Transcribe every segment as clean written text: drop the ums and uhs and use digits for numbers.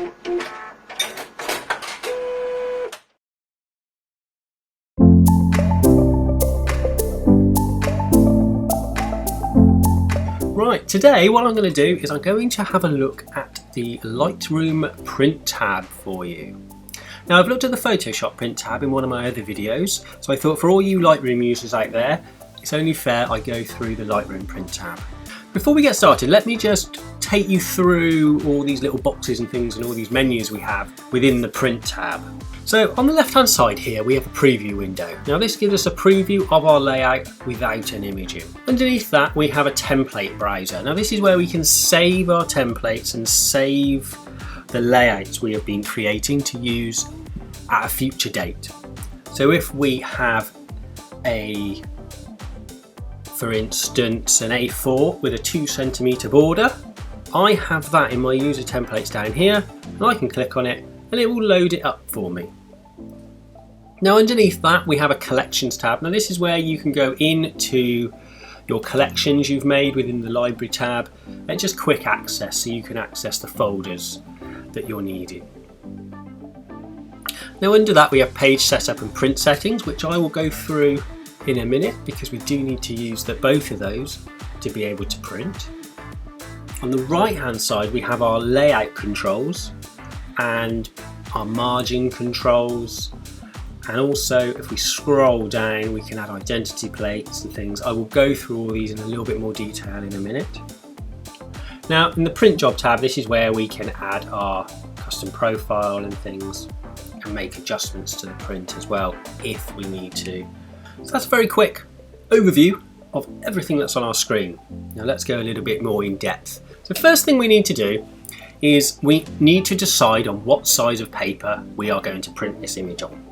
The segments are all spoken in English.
Right, today what I'm going to do is I'm going to have a look at the Lightroom Print Tab for you. Now, I've looked at the Photoshop Print Tab in one of my other videos, so I thought for all you Lightroom users out there, it's only fair I go through the Lightroom Print Tab. Before we get started, let me just take you through all these little boxes and things and all these menus we have within the Print Tab. So on the left hand side here we have a preview window. Now this gives us a preview of our layout without an image in. Underneath that we have a template browser. Now this is where we can save our templates and save the layouts we have been creating to use at a future date. So if we have for instance an A4 with a 2cm border, I have that in my user templates down here and I can click on it and it will load it up for me. Now underneath that we have a collections tab. Now this is where you can go into your collections you've made within the library tab and just quick access, so you can access the folders that you're needing. Now under that we have page setup and print settings, which I will go through in a minute because we do need to use both of those to be able to print. On the right hand side we have our layout controls and our margin controls, and also if we scroll down we can add identity plates and things. I will go through all these in a little bit more detail in a minute. Now in the print job tab, this is where we can add our custom profile and things and make adjustments to the print as well if we need to. So that's a very quick overview of everything that's on our screen. Now let's go a little bit more in depth. So first thing we need to do is we need to decide on what size of paper we are going to print this image on.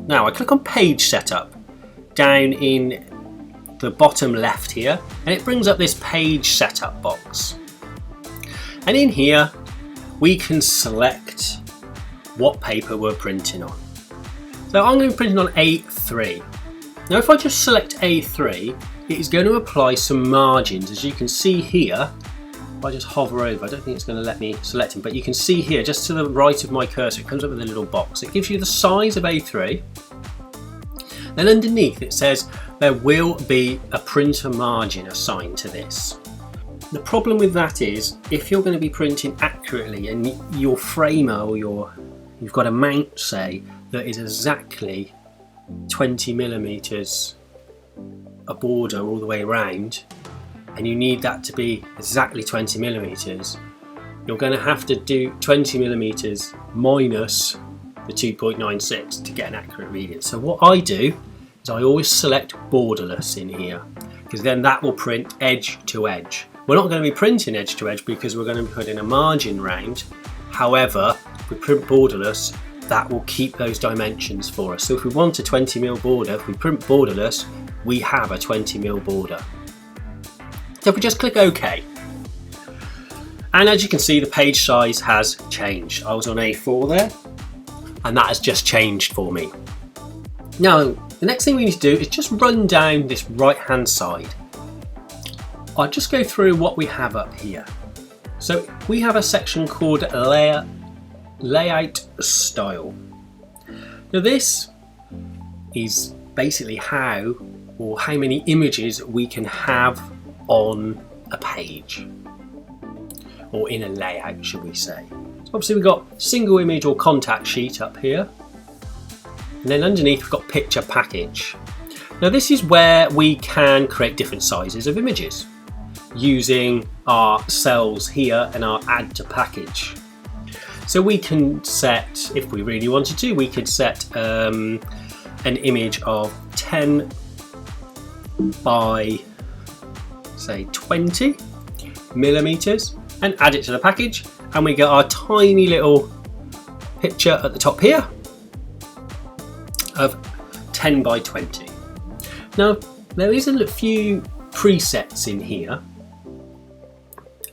Now I click on page setup down in the bottom left here and it brings up this page setup box, and in here we can select what paper we're printing on. So I'm going to be printing on A3. Now if I just select A3, it is going to apply some margins, as you can see here. If I just hover over, I don't think it's going to let me select them, but you can see here just to the right of my cursor it comes up with a little box. It gives you the size of A3. Then underneath it says there will be a printer margin assigned to this. The problem with that is if you're going to be printing accurately and your framer or you've got a mount, say, that is exactly 20mm a border all the way around, and you need that to be exactly 20mm, you're going to have to do 20mm minus the 2.96 to get an accurate reading. So what I do is I always select borderless in here, because then that will print edge to edge. We're not going to be printing edge to edge because we're going to be putting a margin round. However, if we print borderless, that will keep those dimensions for us. So if we want a 20mm border, if we print borderless, we have a 20mm border. So if we just click OK, and as you can see the page size has changed. I was on A4 there and that has just changed for me. Now the next thing we need to do is just run down this right hand side. I'll just go through what we have up here. So we have a section called Layout Style. Now this is basically how many images we can have on a page, or in a layout should we say. So obviously we've got single image or contact sheet up here, and then underneath we've got picture package. Now this is where we can create different sizes of images using our cells here and our add to package. So we can set, if we really wanted to, we could set an image of 10 by say 20mm and add it to the package, and we get our tiny little picture at the top here of 10 by 20. Now there is a few presets in here,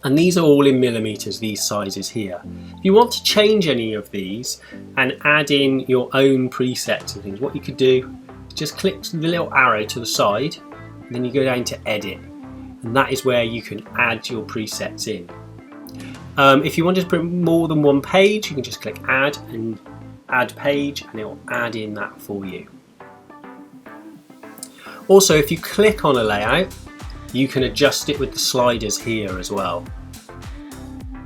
and these are all in millimeters, these sizes here. If you want to change any of these and add in your own presets and things, what you could do is just click the little arrow to the side and then you go down to edit, and that is where you can add your presets in. If you wanted to print more than one page, you can just click add and add page, and it will add in that for you. Also, if you click on a layout, you can adjust it with the sliders here as well.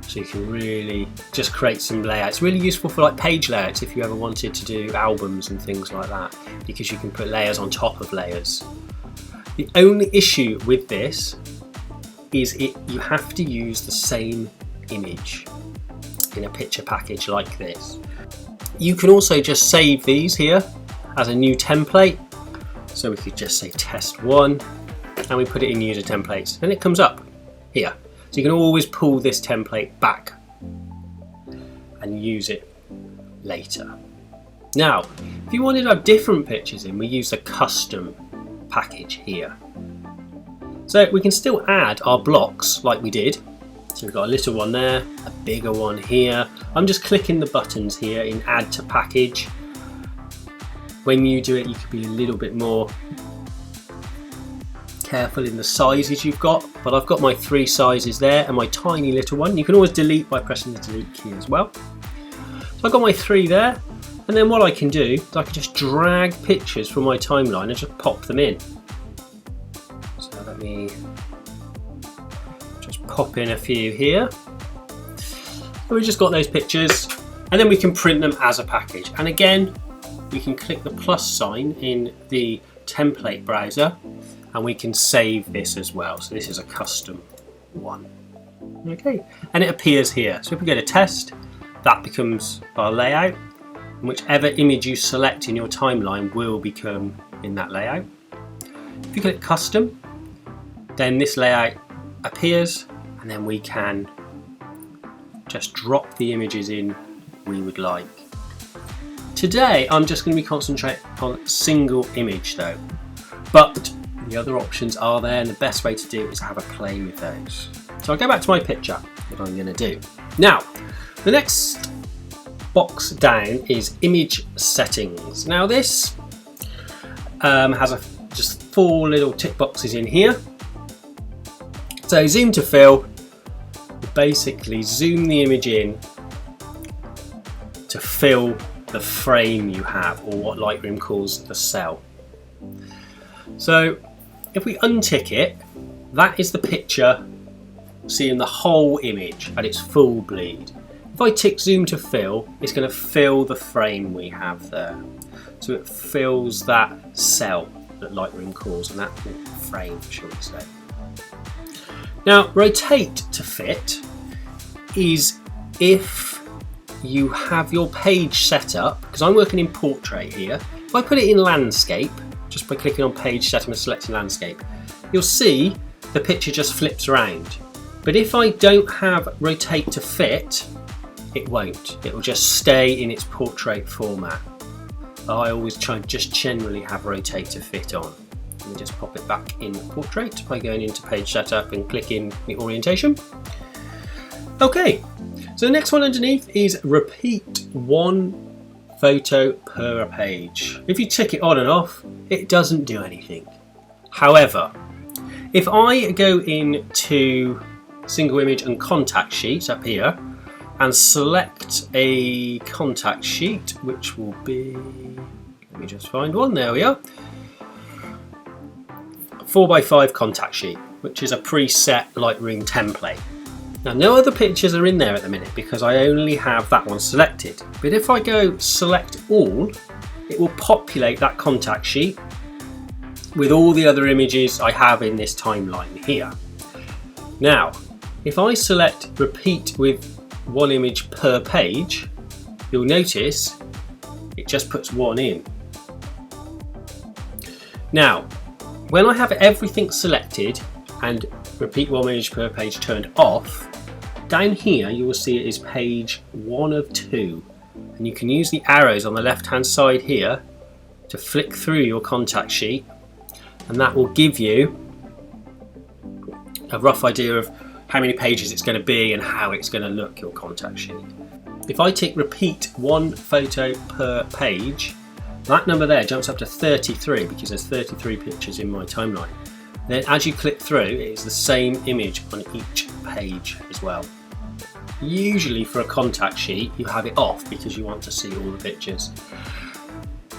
So you can really just create some layouts. Really useful for like page layouts if you ever wanted to do albums and things like that, because you can put layers on top of layers. The only issue with this is you have to use the same image in a picture package like this. You can also just save these here as a new template. So we could just say test 1 and we put it in user templates and it comes up here. So you can always pull this template back and use it later. Now, if you wanted to have different pictures in, we use the custom package here. So we can still add our blocks like we did. So we've got a little one there, a bigger one here. I'm just clicking the buttons here in add to package. When you do it, you could be a little bit more careful in the sizes you've got, but I've got my 3 sizes there and my tiny little one. You can always delete by pressing the delete key as well. So I've got my 3 there, and then what I can do is I can just drag pictures from my timeline and just pop them in. So let me just pop in a few here. And we've just got those pictures, and then we can print them as a package. And again, we can click the plus sign in the template browser and we can save this as well. So this is a custom one. Okay, and it appears here. So if we go to test, that becomes our layout, and whichever image you select in your timeline will become in that layout. If you click custom, then this layout appears, and then we can just drop the images in we would like. Today I'm just going to be concentrating on a single image though, but the other options are there, and the best way to do it is have a play with those. So I'll go back to my picture, what I'm going to do. Now, the next box down is image settings. Now this has just 4 little tick boxes in here. So zoom to fill, basically zoom the image in to fill the frame you have, or what Lightroom calls the cell. So if we untick it, that is the picture seeing the whole image at its full bleed. If I tick zoom to fill, it's going to fill the frame we have there. So it fills that cell that Lightroom calls, and that frame, shall we say. Now, rotate to fit is if you have your page set up, because I'm working in portrait here. If I put it in landscape, just by clicking on page setup and selecting landscape, you'll see the picture just flips around. But if I don't have rotate to fit, it won't. It will just stay in its portrait format. I always try just generally have rotate to fit on. Let me just pop it back in portrait by going into page setup and clicking the orientation. Okay, so the next one underneath is repeat 1 photo per page. If you tick it on and off, it doesn't do anything. However, if I go into single image and contact sheets up here and select a contact sheet, which will be, let me just find one, there we are, 4x5 contact sheet, which is a preset Lightroom template. Now, no other pictures are in there at the minute because I only have that one selected. But if I go select all, it will populate that contact sheet with all the other images I have in this timeline here. Now, if I select repeat with 1 image per page, you'll notice it just puts 1 in. Now, when I have everything selected and repeat 1 image per page turned off, down here you will see it is page 1 of 2, and you can use the arrows on the left hand side here to flick through your contact sheet, and that will give you a rough idea of how many pages it's going to be and how it's going to look, your contact sheet. If I tick repeat 1 photo per page, that number there jumps up to 33 because there's 33 pictures in my timeline. Then as you click through, it is the same image on each page as well. Usually for a contact sheet you have it off because you want to see all the pictures.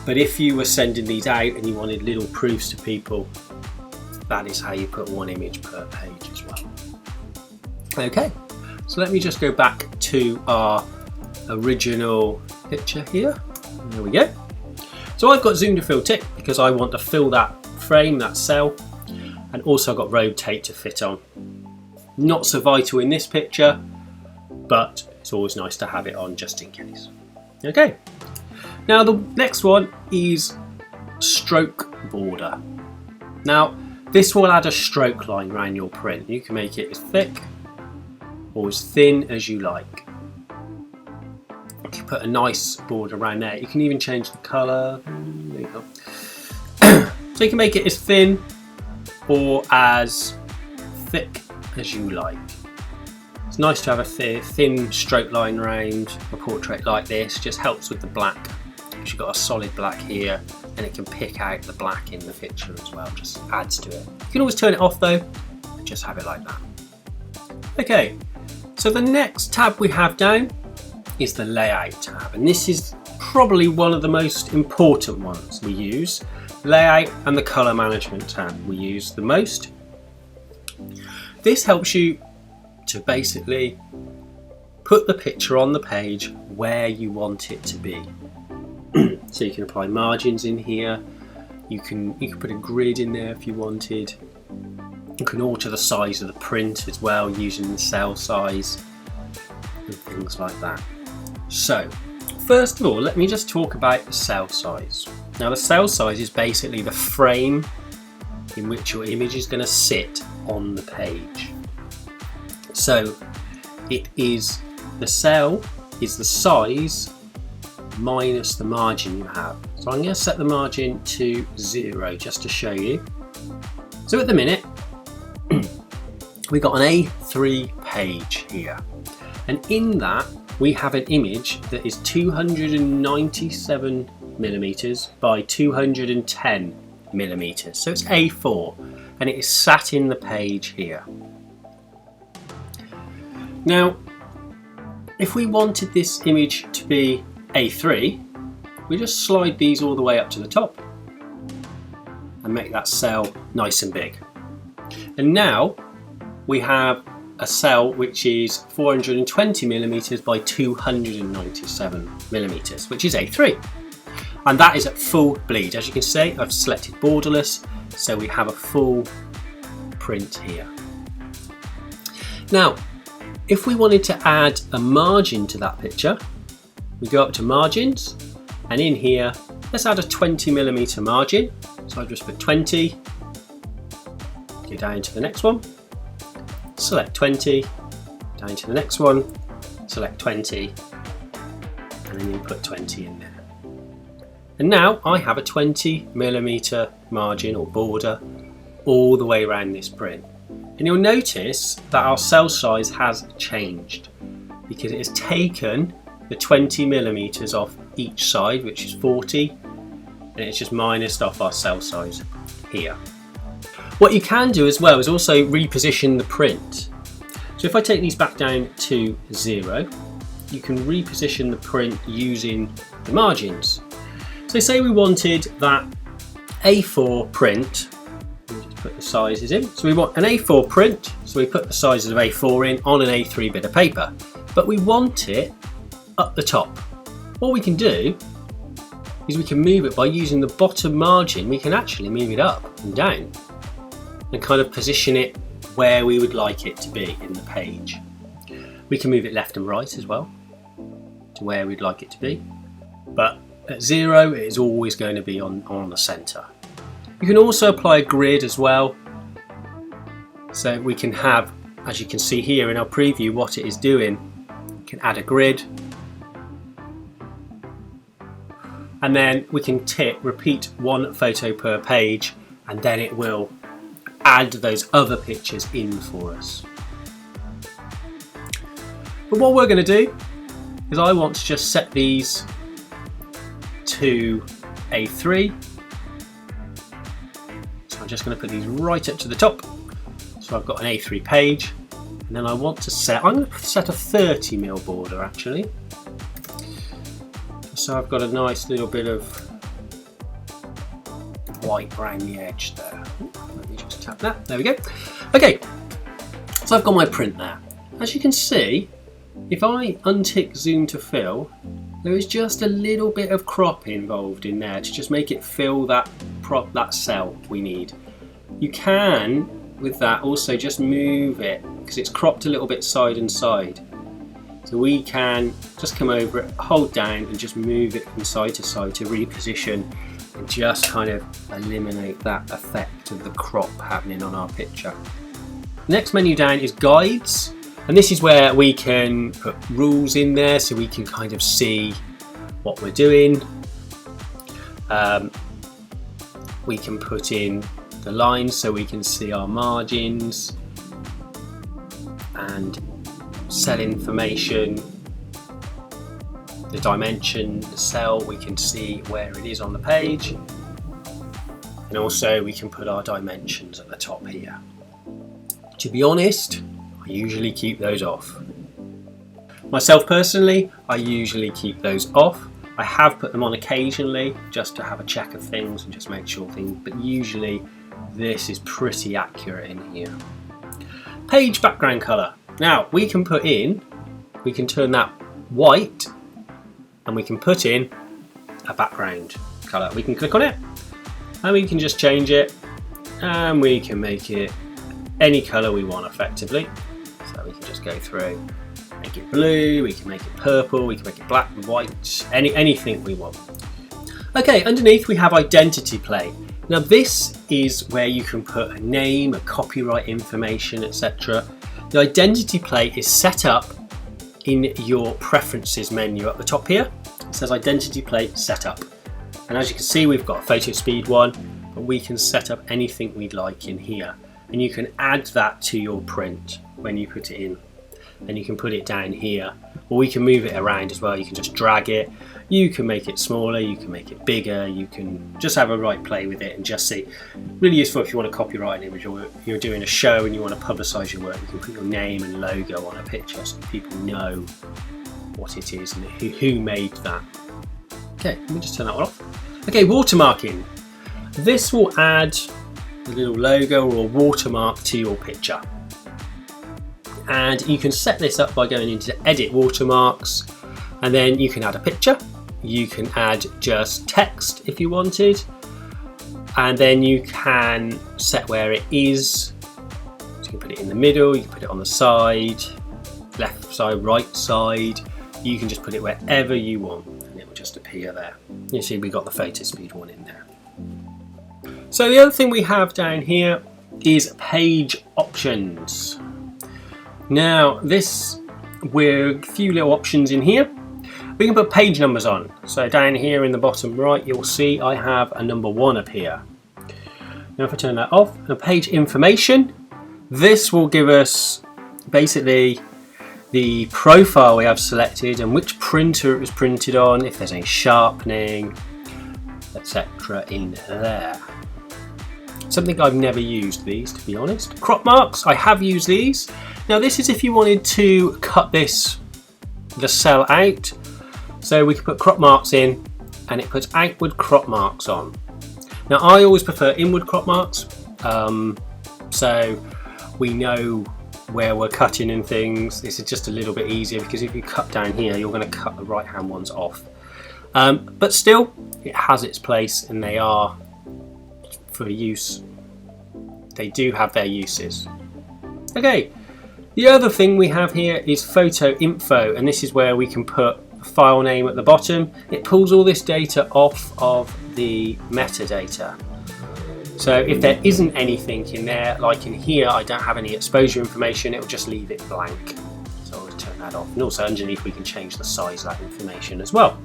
But if you were sending these out and you wanted little proofs to people, that is how you put one image per page as well. Okay, so let me just go back to our original picture here. There we go. So I've got zoom to fill tick because I want to fill that frame, that cell, and also I've got rotate to fit on. Not so vital in this picture, but it's always nice to have it on just in case. Okay, now the next one is stroke border. Now this will add a stroke line around your print. You can make it as thick or as thin as you like. You can put a nice border around there. You can even change the colour. There you go. So you can make it as thin or as thick as you like. It's nice to have a thin stroke line around a portrait like this. Just helps with the black. You've got a solid black here, and it can pick out the black in the picture as well. Just adds to it. You can always turn it off though, and just have it like that. Okay, so the next tab we have down is the layout tab, and this is probably one of the most important ones we use. Layout and the color management tab we use the most. This helps you to basically put the picture on the page where you want it to be. So you can apply margins in here. You can put a grid in there if you wanted. You can alter the size of the print as well using the cell size and things like that. So first of all, let me just talk about the cell size. Now the cell size is basically the frame in which your image is going to sit on the page. So it is, the cell is the size minus the margin you have. So I'm going to set the margin to 0 just to show you. So at the minute we've got an A3 page here, and in that we have an image that is 297 millimeters by 210 millimeters. So it's A4, and it is sat in the page here. Now if we wanted this image to be A3, we just slide these all the way up to the top and make that cell nice and big. And now we have a cell which is 420 millimeters by 297 millimeters, which is A3. And that is at full bleed. As you can see, I've selected borderless, so we have a full print here. Now, if we wanted to add a margin to that picture, we go up to margins, and in here, let's add a 20 millimeter margin. So I'll just put 20, go down to the next one, select 20, down to the next one, select 20, and then you put 20 in there. And now I have a 20 millimeter margin or border all the way around this print. And you'll notice that our cell size has changed because it has taken the 20 millimeters off each side, which is 40, and it's just minused off our cell size here. What you can do as well is also reposition the print. So if I take these back down to 0, you can reposition the print using the margins. So say we wanted that A4 print, let me just put the sizes in. So we want an A4 print, so we put the sizes of A4 in on an A3 bit of paper, but we want it up the top. What we can do is we can move it by using the bottom margin. We can actually move it up and down and kind of position it where we would like it to be in the page. We can move it left and right as well to where we'd like it to be, but at 0 it is always going to be on the center. You can also apply a grid as well, so we can have, as you can see here in our preview, what it is doing. You can add a grid, and then we can repeat one photo per page, and then it will add those other pictures in for us. But what we're going to do is I want to just set these to A3. So I'm just going to put these right up to the top. So I've got an A3 page, And then I want to set, I'm going to set a 30mm border actually. So I've got a nice little bit of white around the edge there. Let me just tap that, there we go. Okay, so I've got my print there. As you can see, if I untick zoom to fill, there is just a little bit of crop involved in there to just make it fill that cell we need. You can, with that, also just move it, because it's cropped a little bit side and side. So we can just come over it, hold down and just move it from side to side to reposition and just kind of eliminate that effect of the crop happening on our picture. Next menu down is guides, and this is where we can put rules in there so we can kind of see what we're doing. We can put in the lines so we can see our margins and cell information, the dimension, the cell, we can see where it is on the page, and also we can put our dimensions at the top here. To be honest, I usually keep those off. Myself personally, I usually keep those off. I have put them on occasionally just to have a check of things and just make sure things, but usually this is pretty accurate in here. Page background color. Now we can turn that white and we can put in a background color. We can click on it and we can just change it and we can make it any color we want effectively. So we can just go through, make it blue, we can make it purple, we can make it black and white, anything we want. Okay, underneath we have identity plate. Now this is where you can put a name, a copyright information, etc. The identity plate is set up in your preferences menu at the top here. It says identity plate setup. And as you can see, we've got a Fotospeed one, but we can set up anything we'd like in here. And you can add that to your print when you put it in. And you can put it down here, or we can move it around as well. You can just drag it. You can make it smaller, you can make it bigger, you can just have a right play with it and just see. Really useful if you want to copyright an image or you're doing a show and you want to publicise your work. You can put your name and logo on a picture so people know what it is and who made that. Okay, let me just turn that one off. Okay, watermarking. This will add a little logo or a watermark to your picture. And you can set this up by going into edit watermarks, and then you can add a picture. You can add just text if you wanted, and then you can set where it is. So you can put it in the middle, you can put it on the side, left side, right side. You can just put it wherever you want and it will just appear there. You see we got the Fotospeed one in there. So the other thing we have down here is page options. Now this, with a few little options in here, we can put page numbers on. So down here in the bottom right, you'll see I have a number 1 up here. Now if I turn that off, the page information, this will give us basically the profile we have selected and which printer it was printed on, if there's any sharpening, etc. in there. Something I've never used these, to be honest. Crop marks, I have used these. Now this is if you wanted to cut the cell out. So we can put crop marks in and it puts outward crop marks on. Now I always prefer inward crop marks, so we know where we're cutting and things. This is just a little bit easier because if you cut down here, you're going to cut the right hand ones off. But still, it has its place and they are for use. They do have their uses. Okay, the other thing we have here is photo info, and this is where we can put a file name at the bottom. It pulls all this data off of the metadata. So if there isn't anything in there, like in here, I don't have any exposure information, it will just leave it blank. So I'll turn that off. And also underneath we can change the size of that information as well.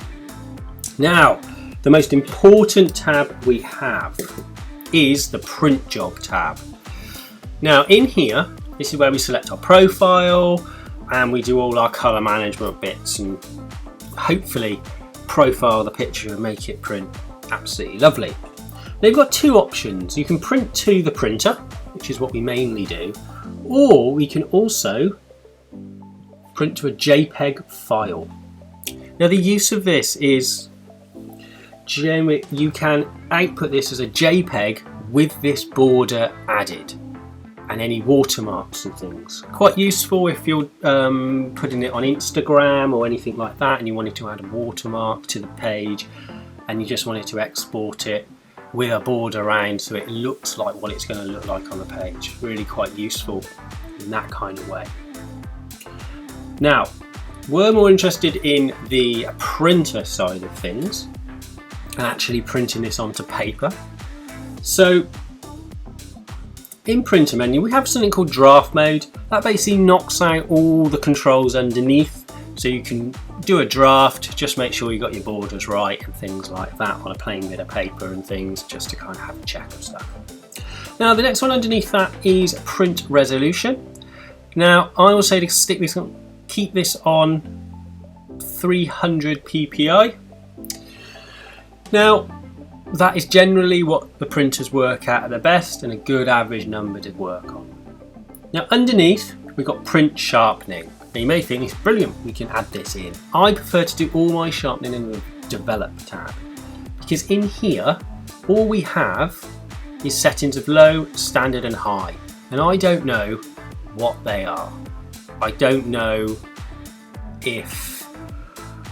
Now, the most important tab we have is the print job tab. Now in here, this is where we select our profile and we do all our color management bits and hopefully profile the picture and make it print absolutely lovely. Now you've got two options. You can print to the printer, which is what we mainly do, or we can also print to a Jpeg file. Now the use of this is you can output this as a Jpeg with this border added and any watermarks and things. Quite useful if you're putting it on Instagram or anything like that and you wanted to add a watermark to the page and you just wanted to export it with a border around so it looks like what it's going to look like on the page. Really quite useful in that kind of way. Now, we're more interested in the printer side of things and actually printing this onto paper. So in printer menu we have something called draft mode. That basically knocks out all the controls underneath, so you can do a draft, just make sure you got your borders right and things like that on a plain bit of paper and things, just to kind of have a check of stuff. Now the next one underneath that is print resolution. Now I will say to keep this on 300 ppi. Now that is generally what the printers work at the best and a good average number to work on. Now underneath we've got print sharpening. Now you may think it's brilliant, we can add this in. I prefer to do all my sharpening in the Develop tab, because in here all we have is settings of low, standard and high, and I don't know what they are. I don't know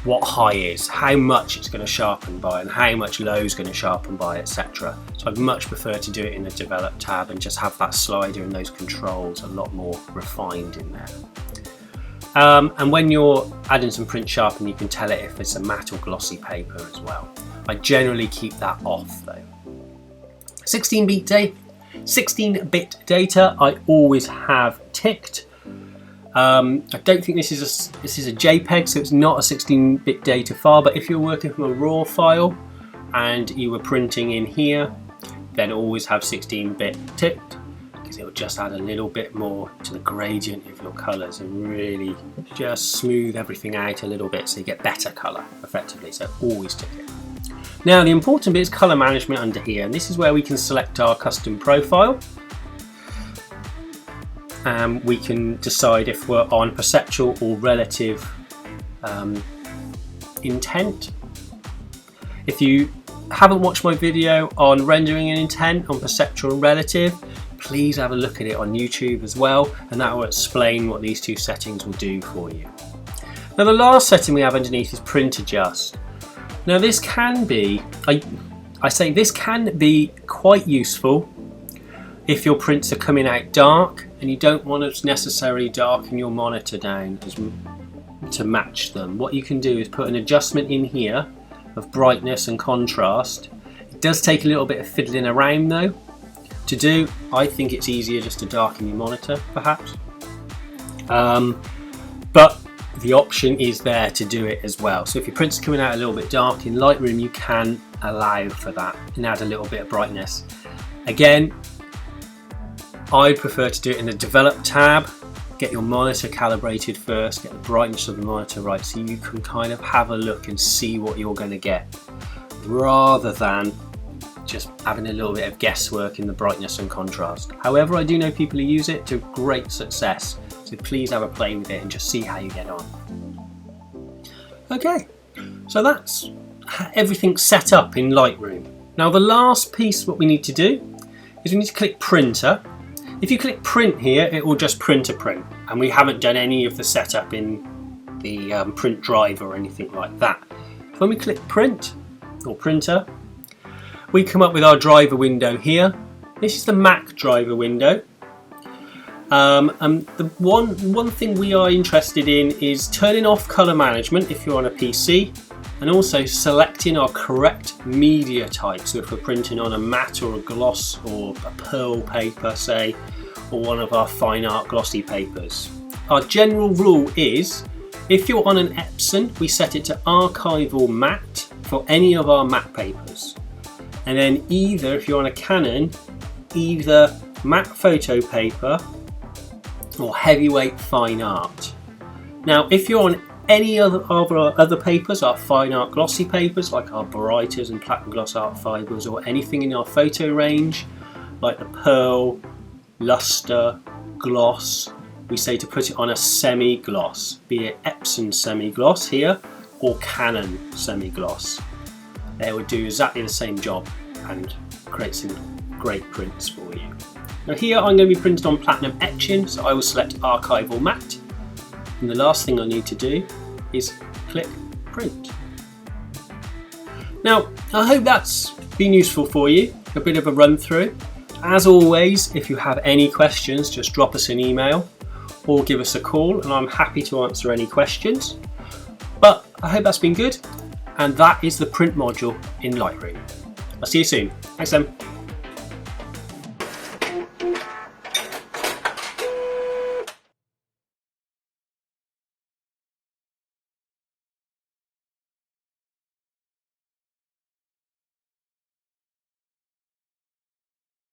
what high is, how much it's going to sharpen by and how much low is going to sharpen by, etc. So I'd much prefer to do it in the Develop tab and just have that slider and those controls a lot more refined in there. And when you're adding some print sharpening, you can tell it if it's a matte or glossy paper as well. I generally keep that off though. 16-bit data I always have ticked. I don't think this is a JPEG, so it's not a 16-bit data file, but if you're working from a raw file and you were printing in here, then always have 16-bit ticked, because it will just add a little bit more to the gradient of your colours and really just smooth everything out a little bit so you get better colour effectively, so always tick it. Now the important bit is colour management under here, and this is where we can select our custom profile. We can decide if we're on perceptual or relative intent. If you haven't watched my video on rendering an intent on perceptual and relative, please have a look at it on YouTube as well, and that will explain what these two settings will do for you. Now the last setting we have underneath is print adjust. Now this can be, I say this can be quite useful if your prints are coming out dark and you don't want to necessarily darken your monitor down to match them. What you can do is put an adjustment in here of brightness and contrast. It does take a little bit of fiddling around though to do. I think it's easier just to darken your monitor perhaps. But the option is there to do it as well. So if your print's coming out a little bit dark in Lightroom, you can allow for that and add a little bit of brightness. Again, I prefer to do it in the Develop tab. Get your monitor calibrated first, get the brightness of the monitor right so you can kind of have a look and see what you're going to get, rather than just having a little bit of guesswork in the brightness and contrast. However, I do know people who use it to great success, so please have a play with it and just see how you get on. Okay, so that's everything set up in Lightroom. Now the last piece what we need to do is we need to click Printer. If you click print here, it will just print a print, and we haven't done any of the setup in the print driver or anything like that. When we click print or printer, we come up with our driver window here. This is the Mac driver window. And the one thing we are interested in is turning off color management if you're on a PC, and also selecting our correct media type. So if we're printing on a matte or a gloss or a pearl paper, say, or one of our fine art glossy papers. Our general rule is, if you're on an Epson, we set it to archival matte for any of our matte papers. And then either, if you're on a Canon, either matte photo paper or heavyweight fine art. Now, if you're on any other of our other papers, our fine art glossy papers like our Barytas and platinum gloss art fibres, or anything in our photo range like the pearl, luster, gloss, we say to put it on a semi-gloss, be it Epson semi-gloss here or Canon semi-gloss. They would do exactly the same job and create some great prints for you. Now here I'm going to be printing on platinum etching, so I will select archive or matte, and the last thing I need to do is click print. Now I hope that's been useful for you, a bit of a run through. As always, if you have any questions, just drop us an email or give us a call and I'm happy to answer any questions. But I hope that's been good, and that is the print module in Lightroom. I'll see you soon. Thanks then.